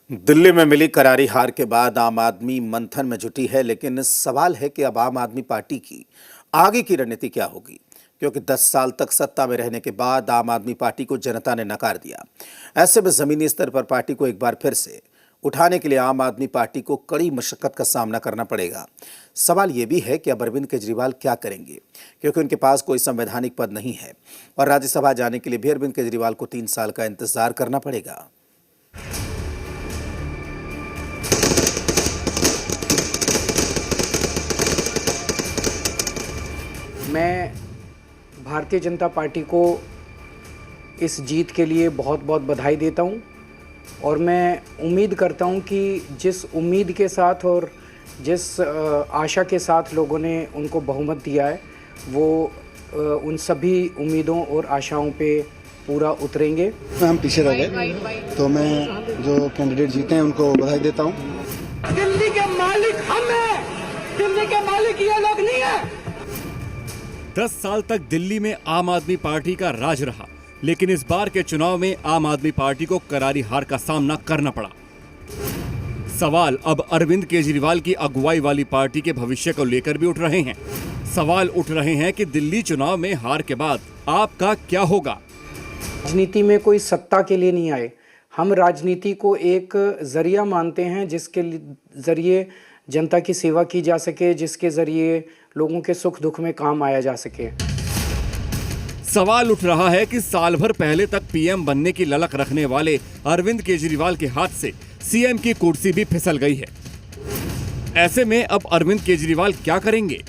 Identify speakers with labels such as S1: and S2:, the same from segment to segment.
S1: दिल्ली में मिली करारी हार के बाद आम आदमी मंथन में जुटी है, लेकिन सवाल है कि अब आम आदमी पार्टी की आगे की रणनीति क्या होगी, क्योंकि 10 साल तक सत्ता में रहने के बाद आम आदमी पार्टी को जनता ने नकार दिया। ऐसे में जमीनी स्तर पर पार्टी को एक बार फिर से उठाने के लिए आम आदमी पार्टी को कड़ी मशक्कत का सामना करना पड़ेगा। सवाल ये भी है कि अब अरविंद केजरीवाल क्या करेंगे, क्योंकि उनके पास कोई संवैधानिक पद नहीं है और राज्यसभा जाने के लिए भी अरविंद केजरीवाल को 3 साल का इंतजार करना पड़ेगा।
S2: मैं भारतीय जनता पार्टी को इस जीत के लिए बहुत बहुत बधाई देता हूं और मैं उम्मीद करता हूं कि जिस उम्मीद के साथ और जिस आशा के साथ लोगों ने उनको बहुमत दिया है वो उन सभी उम्मीदों और आशाओं पे पूरा उतरेंगे।
S3: हम पीछे रह गए तो मैं जो कैंडिडेट जीते हैं उनको बधाई देता हूं।
S4: दिल्ली के मालिक हम हैं, दिल्ली के मालिक ये लोग नहीं है।
S5: 10 साल तक दिल्ली में आम आदमी पार्टी का राज रहा, लेकिन इस बार के चुनाव में आम आदमी पार्टी को करारी हार का सामना करना पड़ा। सवाल अब अरविंद केजरीवाल की अगुवाई वाली पार्टी के भविष्य को लेकर भी उठ रहे हैं। सवाल उठ रहे हैं कि दिल्ली चुनाव में हार के बाद आपका क्या होगा।
S2: राजनीति में कोई सत्ता के लिए नहीं आए, हम राजनीति को एक जरिया मानते हैं जिसके जरिए जनता की सेवा की जा सके, जिसके जरिए लोगों के सुख दुख में काम आया जा सके।
S5: सवाल उठ रहा है कि साल भर पहले तक पीएम बनने की ललक रखने वाले अरविंद केजरीवाल के हाथ से सीएम की कुर्सी भी फिसल गई है। ऐसे में अब अरविंद केजरीवाल क्या करेंगे?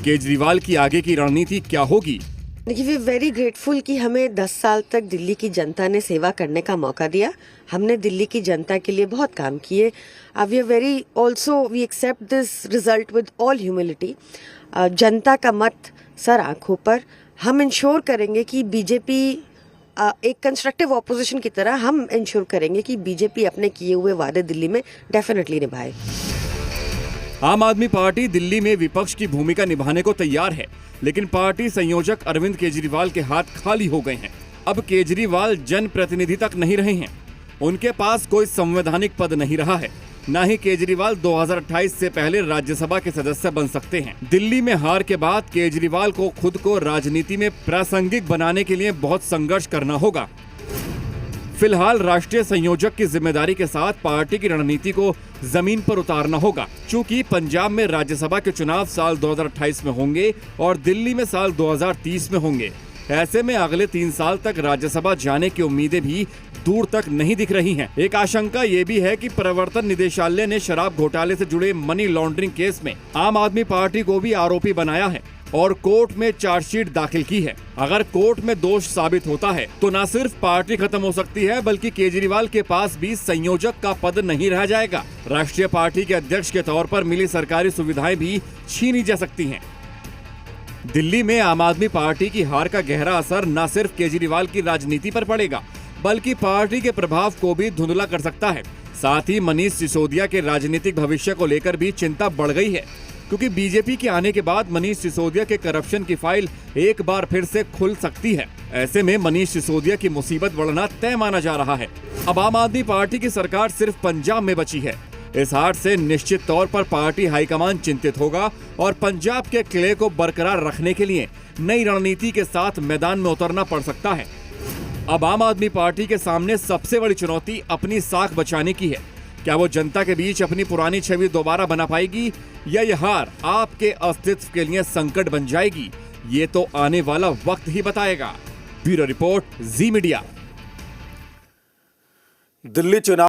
S5: केजरीवाल की आगे की रणनीति क्या होगी?
S6: देखिए, वी वेरी ग्रेटफुल कि हमें 10 साल तक दिल्ली की जनता ने सेवा करने का मौका दिया। हमने दिल्ली की जनता के लिए बहुत काम किए। We are very also we accept this result with all humility. जनता का मत सर आंखों पर। हम इंश्योर करेंगे कि बीजेपी एक कंस्ट्रक्टिव ऑपोजिशन की तरह हम इंश्योर करेंगे कि बीजेपी अपने किए हुए वादे दिल्ली में डेफिनेटली निभाए।
S5: आम आदमी पार्टी दिल्ली में विपक्ष की भूमिका निभाने को तैयार है, लेकिन पार्टी संयोजक अरविंद केजरीवाल के हाथ खाली हो गए हैं। अब केजरीवाल जनप्रतिनिधि तक नहीं रहे हैं, उनके पास कोई संवैधानिक पद नहीं रहा है। न ही केजरीवाल 2028 से पहले राज्यसभा के सदस्य बन सकते हैं। दिल्ली में हार के बाद केजरीवाल को खुद को राजनीति में प्रासंगिक बनाने के लिए बहुत संघर्ष करना होगा। फिलहाल राष्ट्रीय संयोजक की जिम्मेदारी के साथ पार्टी की रणनीति को जमीन पर उतारना होगा। चूंकि पंजाब में राज्यसभा के चुनाव साल 2028 में होंगे और दिल्ली में साल 2030 में होंगे, ऐसे में अगले 3 साल तक राज्यसभा जाने की उम्मीदें भी दूर तक नहीं दिख रही हैं। एक आशंका ये भी है कि प्रवर्तन निदेशालय ने शराब घोटाले से जुड़े मनी लॉन्ड्रिंग केस में आम आदमी पार्टी को भी आरोपी बनाया है और कोर्ट में चार्जशीट दाखिल की है। अगर कोर्ट में दोष साबित होता है तो न सिर्फ पार्टी खत्म हो सकती है, बल्कि केजरीवाल के पास भी संयोजक का पद नहीं रह जाएगा। राष्ट्रीय पार्टी के अध्यक्ष के तौर पर मिली सरकारी सुविधाएं भी छीनी जा सकती हैं। दिल्ली में आम आदमी पार्टी की हार का गहरा असर न सिर्फ केजरीवाल की राजनीति पर पड़ेगा, बल्कि पार्टी के प्रभाव को भी धुंधला कर सकता है। साथ ही मनीष सिसोदिया के राजनीतिक भविष्य को लेकर भी चिंता बढ़ गई है, क्योंकि बीजेपी के आने के बाद मनीष सिसोदिया के करप्शन की फाइल एक बार फिर से खुल सकती है। ऐसे में मनीष सिसोदिया की मुसीबत बढ़ना तय माना जा रहा है। अब आम आदमी पार्टी की सरकार सिर्फ पंजाब में बची है। इस हार से निश्चित तौर पर पार्टी हाईकमान चिंतित होगा और पंजाब के किले को बरकरार रखने के लिए नई रणनीति के साथ मैदान में उतरना पड़ सकता है। अब आम आदमी पार्टी के सामने सबसे बड़ी चुनौती अपनी साख बचाने की है। क्या वो जनता के बीच अपनी पुरानी छवि दोबारा बना पाएगी, या यह हार आपके अस्तित्व के लिए संकट बन जाएगी? ये तो आने वाला वक्त ही बताएगा। ब्यूरो रिपोर्ट, जी मीडिया।
S1: दिल्ली चुनाव